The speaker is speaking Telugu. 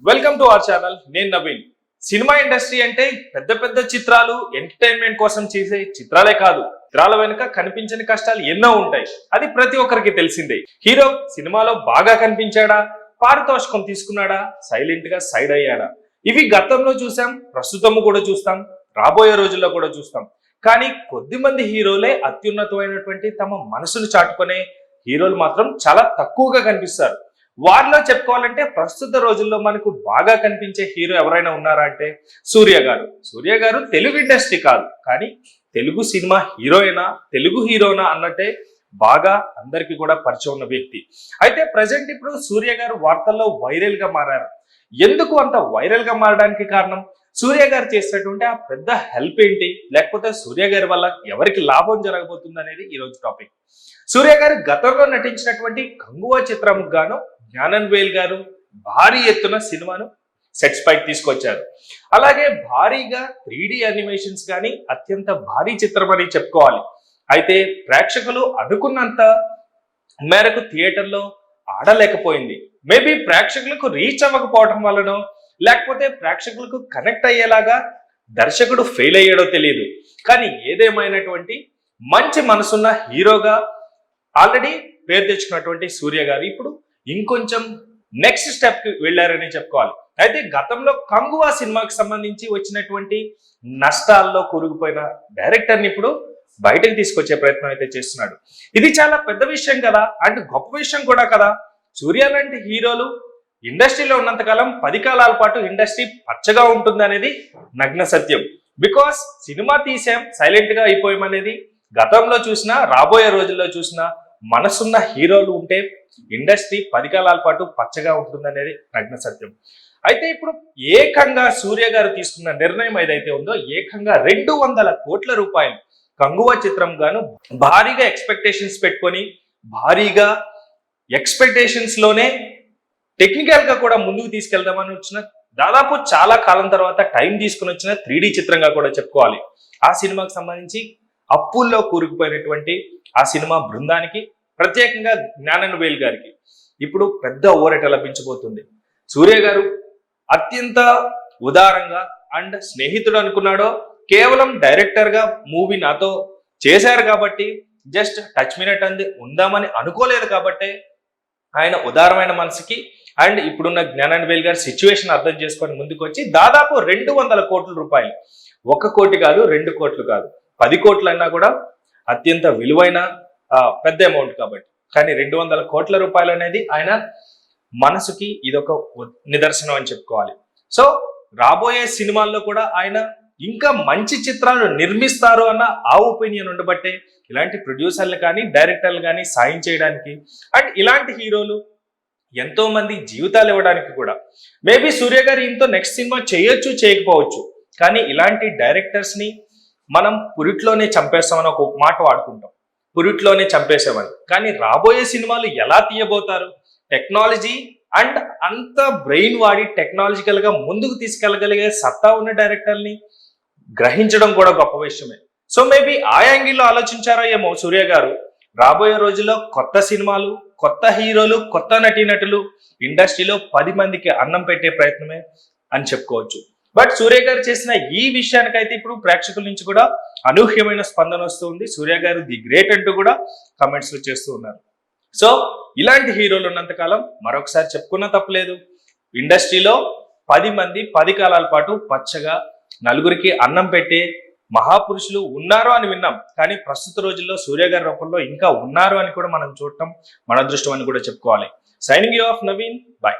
Welcome to our channel. నేను నవీన్. సినిమా ఇండస్ట్రీ అంటే పెద్ద పెద్ద చిత్రాలు ఎంటర్టైన్మెంట్ కోసం చేసే చిత్రాలే కాదు, చిత్రాల వెనుక కనిపించని కష్టాలు ఎన్నో ఉంటాయి. అది ప్రతి ఒక్కరికి తెలిసిందే. హీరో సినిమాలో బాగా కనిపించాడా, పారితోషికం తీసుకున్నాడా, సైలెంట్ గా సైడ్ అయ్యాడా, ఇవి గతంలో చూసాం, ప్రస్తుతం కూడా చూస్తాం, రాబోయే రోజుల్లో కూడా చూస్తాం. కానీ కొద్ది మంది హీరోలే అత్యున్నతమైనటువంటి తమ మనసును చాటుకునే హీరోలు మాత్రం చాలా తక్కువగా కనిపిస్తారు. వారిలో చెప్పుకోవాలంటే ప్రస్తుత రోజుల్లో మనకు బాగా కనిపించే హీరో ఎవరైనా ఉన్నారా అంటే సూర్య గారు. సూర్య గారు తెలుగు ఇండస్ట్రీ కాదు, కానీ తెలుగు సినిమా హీరోయినా, తెలుగు హీరోనా అన్నట్టే బాగా అందరికీ కూడా పరిచయం ఉన్న వ్యక్తి. అయితే ప్రజెంట్ ఇప్పుడు సూర్య గారు వార్తల్లో వైరల్ గా మారారు. ఎందుకు అంత వైరల్ గా మారడానికి కారణం? సూర్య గారు చేసినటువంటి ఆ పెద్ద హెల్ప్ ఏంటి, లేకపోతే సూర్య గారి వల్ల ఎవరికి లాభం జరగబోతుంది అనేది ఈ రోజు టాపిక్. సూర్య గారు గతంలో నటించినటువంటి కంగువా చిత్రంకు గాను జ్ఞానన్ వేల్ గారు భారీ ఎత్తున సినిమాను సెట్స్ పైకి తీసుకొచ్చారు. అలాగే భారీగా 3D యానిమేషన్స్ కానీ అత్యంత భారీ చిత్రం అని చెప్పుకోవాలి. అయితే ప్రేక్షకులు అనుకున్నంత మేరకు థియేటర్లో ఆడలేకపోయింది. మేబీ ప్రేక్షకులకు రీచ్ అవ్వకపోవడం వల్లనో, లేకపోతే ప్రేక్షకులకు కనెక్ట్ అయ్యేలాగా దర్శకుడు ఫెయిల్ అయ్యాడో తెలియదు. కానీ ఏదేమైనటువంటి మంచి మనసున్న హీరోగా ఆల్రెడీ పేరు తెచ్చుకున్నటువంటి సూర్య గారు ఇప్పుడు ఇంకొంచెం నెక్స్ట్ స్టెప్ కి వెళ్ళారని చెప్పుకోవాలి. అయితే గతంలో కంగువా సినిమాకి సంబంధించి వచ్చినటువంటి నష్టాల్లో కూరుకుపోయిన డైరెక్టర్ ని ఇప్పుడు బయటకు తీసుకొచ్చే ప్రయత్నం అయితే చేస్తున్నాడు. ఇది చాలా పెద్ద విషయం కదా, అండ్ గొప్ప విషయం కూడా కదా. సూర్య లాంటి హీరోలు ఇండస్ట్రీలో ఉన్నంతకాలం 10 కాలాల పాటు ఇండస్ట్రీ పచ్చగా ఉంటుంది అనేది నగ్న సత్యం. బికాస్ సినిమా తీసాం, సైలెంట్ గా అయిపోయామనేది గతంలో చూసినా, రాబోయే రోజుల్లో చూసినా మనసున్న హీరోలు ఉంటే ఇండస్ట్రీ 10 కాలాల పాటు పచ్చగా ఉంటుందనేది నగ్న సత్యం. అయితే ఇప్పుడు ఏకంగా సూర్య గారు తీసుకున్న నిర్ణయం ఏదైతే ఉందో, ఏకంగా 200 కోట్ల రూపాయలు కంగువా చిత్రం గాను భారీగా ఎక్స్పెక్టేషన్స్ పెట్టుకొని, భారీగా ఎక్స్పెక్టేషన్స్ లోనే టెక్నికల్ గా కూడా ముందుకు తీసుకెళ్దామని వచ్చిన, దాదాపు చాలా కాలం తర్వాత టైం తీసుకుని వచ్చిన 3D చిత్రంగా కూడా చెప్పుకోవాలి. ఆ సినిమాకి సంబంధించి అప్పుల్లో కూరుకుపోయినటువంటి ఆ సినిమా బృందానికి, ప్రత్యేకంగా జ్ఞానన్ వేల్ గారికి ఇప్పుడు పెద్ద ఊరట లభించబోతుంది. సూర్య గారు అత్యంత ఉదారంగా అండ్ స్నేహితుడు అనుకున్నాడో, కేవలం డైరెక్టర్ గా మూవీ నాతో చేశారు కాబట్టి జస్ట్ టచ్ మినిట్ అంది ఉందామని అనుకోలేదు కాబట్టి ఆయన ఉదారమైన మనసుకి అండ్ ఇప్పుడున్న జ్ఞానన్ వేల్ గారి సిచ్యువేషన్ అర్థం చేసుకొని ముందుకు వచ్చి దాదాపు 200 కోట్ల రూపాయలు, 1 కోటి కాదు, 2 కోట్లు కాదు, 10 కోట్లు అన్నా కూడా అత్యంత విలువైన పెద్ద అమౌంట్ కాబట్టి, కానీ 200 కోట్ల రూపాయలు అనేది ఆయన మనసుకి ఇదొక నిదర్శనం అని చెప్పుకోవాలి. సో రాబోయే సినిమాల్లో కూడా ఆయన ఇంకా మంచి చిత్రాలు నిర్మిస్తారు అన్న ఆ ఒపీనియన్ ఉండబట్టే ఇలాంటి ప్రొడ్యూసర్లు కానీ డైరెక్టర్లు కానీ సాయం చేయడానికి అండ్ ఇలాంటి హీరోలు ఎంతో మంది జీవితాలు ఇవ్వడానికి కూడా. మేబీ సూర్య గారు ఇంతో నెక్స్ట్ సినిమా చేయొచ్చు, చేయకపోవచ్చు, కానీ ఇలాంటి డైరెక్టర్స్ ని మనం పురిట్లోనే చంపేస్తామని ఒక మాట వాడుకుంటాం, పురిట్లోనే చంపేసామని. కానీ రాబోయే సినిమాలు ఎలా తీయబోతారు, టెక్నాలజీ అండ్ అంత బ్రెయిన్ వాడి టెక్నాలజికల్ గా ముందుకు తీసుకెళ్లగలిగే సత్తా ఉన్న డైరెక్టర్ని గ్రహించడం కూడా గొప్ప విషయమే. సో మేబీ ఆ యాంగిల్లో ఆలోచించారో ఏమో సూర్య గారు. రాబోయే రోజుల్లో కొత్త సినిమాలు, కొత్త హీరోలు, కొత్త నటీనటులు ఇండస్ట్రీలో 10 మందికి అన్నం పెట్టే ప్రయత్నమే అని చెప్పుకోవచ్చు. బట్ సూర్య గారు చేసిన ఈ విషయానికైతే ఇప్పుడు ప్రేక్షకుల నుంచి కూడా అనూహ్యమైన స్పందన వస్తుంది. సూర్య గారు ది గ్రేట్ అంటూ కూడా కమెంట్స్ లో చేస్తూ ఉన్నారు. సో ఇలాంటి హీరోలు ఉన్నంతకాలం మరొకసారి చెప్పుకున్నా తప్పలేదు, ఇండస్ట్రీలో 10 మంది 10 కాలాల పాటు పచ్చగా నలుగురికి అన్నం పెట్టే మహాపురుషులు ఉన్నారు అని విన్నాం. కానీ ప్రస్తుత రోజుల్లో సూర్య గారి రూపంలో ఇంకా ఉన్నారు అని కూడా మనం చూడటం మన అదృష్టం అని కూడా చెప్పుకోవాలి. Signing you of Naveen, by.